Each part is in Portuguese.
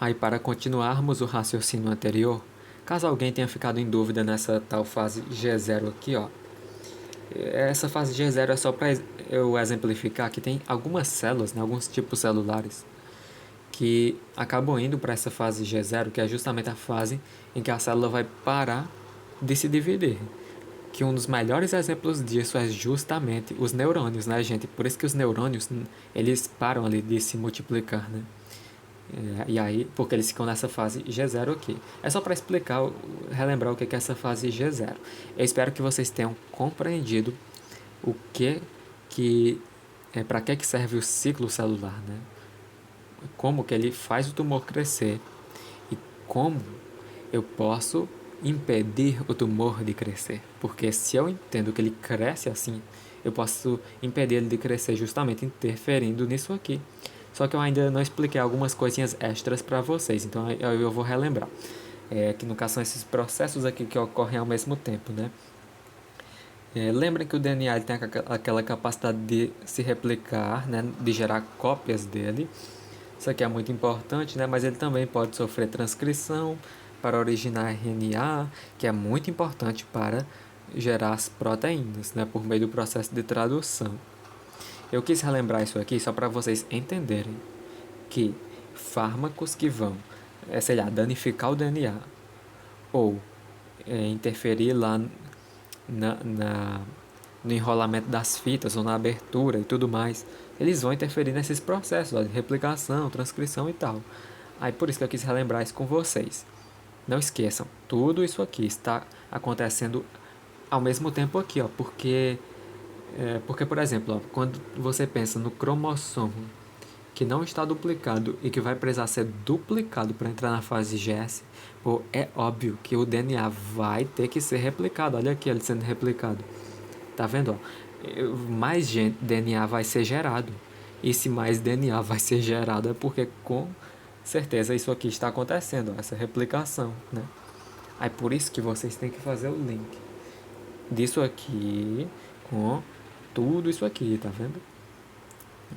Aí, para continuarmos o raciocínio anterior, caso alguém tenha ficado em dúvida nessa tal fase G0 aqui, ó, essa fase G0 é só para eu exemplificar que tem algumas células, né, alguns tipos celulares, que acabam indo para essa fase G0, que é justamente a fase em que a célula vai parar de se dividir. Que um dos melhores exemplos disso é justamente os neurônios, né, gente? Por isso que os neurônios, eles param ali de se multiplicar, né? E aí, porque eles ficam nessa fase G0 aqui. É só para explicar, relembrar o que é essa fase G0. Eu espero que vocês tenham compreendido o que para que serve o ciclo celular, né? Como que ele faz o tumor crescer e como eu posso impedir o tumor de crescer. Porque se eu entendo que ele cresce assim, eu posso impedir ele de crescer justamente interferindo nisso aqui. Só que eu ainda não expliquei algumas coisinhas extras para vocês, então eu vou relembrar. Que no caso são esses processos aqui que ocorrem ao mesmo tempo, né? Lembrem que o DNA ele tem aquela capacidade de se replicar, né? De gerar cópias dele. Isso aqui é muito importante, né? Mas ele também pode sofrer transcrição para originar RNA, que é muito importante para gerar as proteínas, né? Por meio do processo de tradução. Eu quis relembrar isso aqui só para vocês entenderem que fármacos que vão, sei lá, danificar o DNA ou interferir lá no enrolamento das fitas ou na abertura e tudo mais, eles vão interferir nesses processos ó, de replicação, transcrição e tal. Aí por isso que eu quis relembrar isso com vocês. Não esqueçam, tudo isso aqui está acontecendo ao mesmo tempo aqui, ó, porque por exemplo, ó, quando você pensa no cromossomo que não está duplicado e que vai precisar ser duplicado para entrar na fase GS, pô, é óbvio que o DNA vai ter que ser replicado. Olha aqui ele sendo replicado. Tá vendo? Ó? Mais DNA vai ser gerado. E se mais DNA vai ser gerado é porque com certeza isso aqui está acontecendo, ó, essa replicação, né? Aí por isso que vocês têm que fazer o link disso aqui com tudo isso aqui, tá vendo?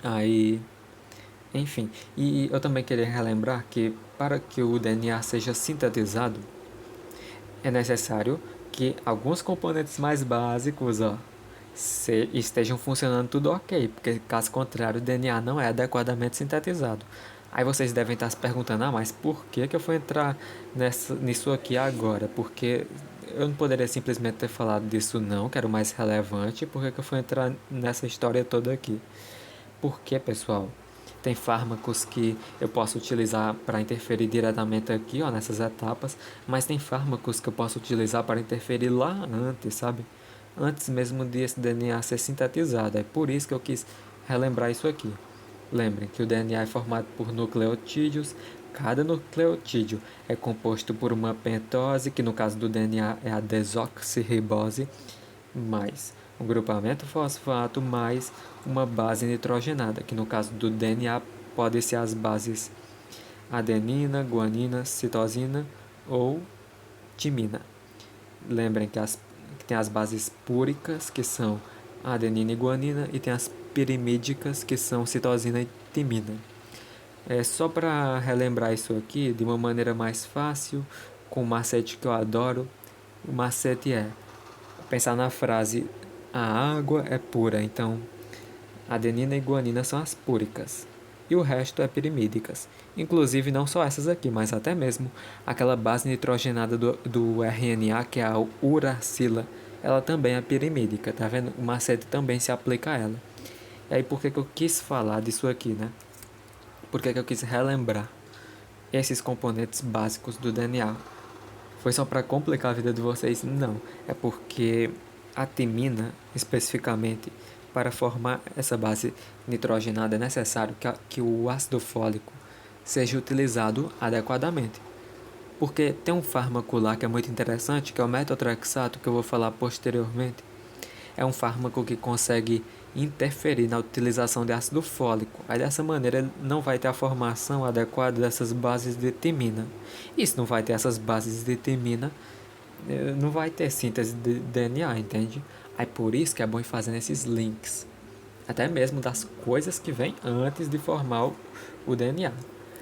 Aí, enfim, e eu também queria relembrar que para que o DNA seja sintetizado, é necessário que alguns componentes mais básicos, ó, estejam funcionando tudo ok, porque caso contrário o DNA não é adequadamente sintetizado. Aí vocês devem estar se perguntando, mas por que eu fui entrar nisso aqui agora? Porque eu não poderia simplesmente ter falado disso não, que era o mais relevante, por que eu fui entrar nessa história toda aqui? Porque, pessoal, tem fármacos que eu posso utilizar para interferir diretamente aqui, ó, nessas etapas, mas tem fármacos que eu posso utilizar para interferir lá antes, sabe? Antes mesmo de esse DNA ser sintetizado. É por isso que eu quis relembrar isso aqui. Lembrem que o DNA é formado por nucleotídeos. Cada nucleotídeo é composto por uma pentose, que no caso do DNA é a desoxirribose, mais um grupamento fosfato mais uma base nitrogenada, que no caso do DNA pode ser as bases adenina, guanina, citosina ou timina. Lembrem que tem as bases púricas, que são adenina e guanina, e tem as pirimídicas, que são citosina e timina. Só para relembrar isso aqui de uma maneira mais fácil, com um macete que eu adoro, o macete é pensar na frase: a água é pura, então adenina e guanina são as púricas e o resto é pirimídicas. Inclusive não só essas aqui, mas até mesmo aquela base nitrogenada do RNA, que é a uracila, ela também é pirimídica, tá vendo? O macete também se aplica a ela. E aí por que eu quis falar disso aqui, né? Por que eu quis relembrar esses componentes básicos do DNA? Foi só para complicar a vida de vocês? Não. É porque a timina, especificamente, para formar essa base nitrogenada é necessário que o ácido fólico seja utilizado adequadamente. Porque tem um fármaco lá que é muito interessante, que é o metotrexato, que eu vou falar posteriormente. É um fármaco que consegue interferir na utilização de ácido fólico. Aí dessa maneira ele não vai ter a formação adequada dessas bases de timina. E se não vai ter essas bases de timina, não vai ter síntese de DNA, entende? Aí por isso que é bom ir fazendo esses links. Até mesmo das coisas que vêm antes de formar o DNA.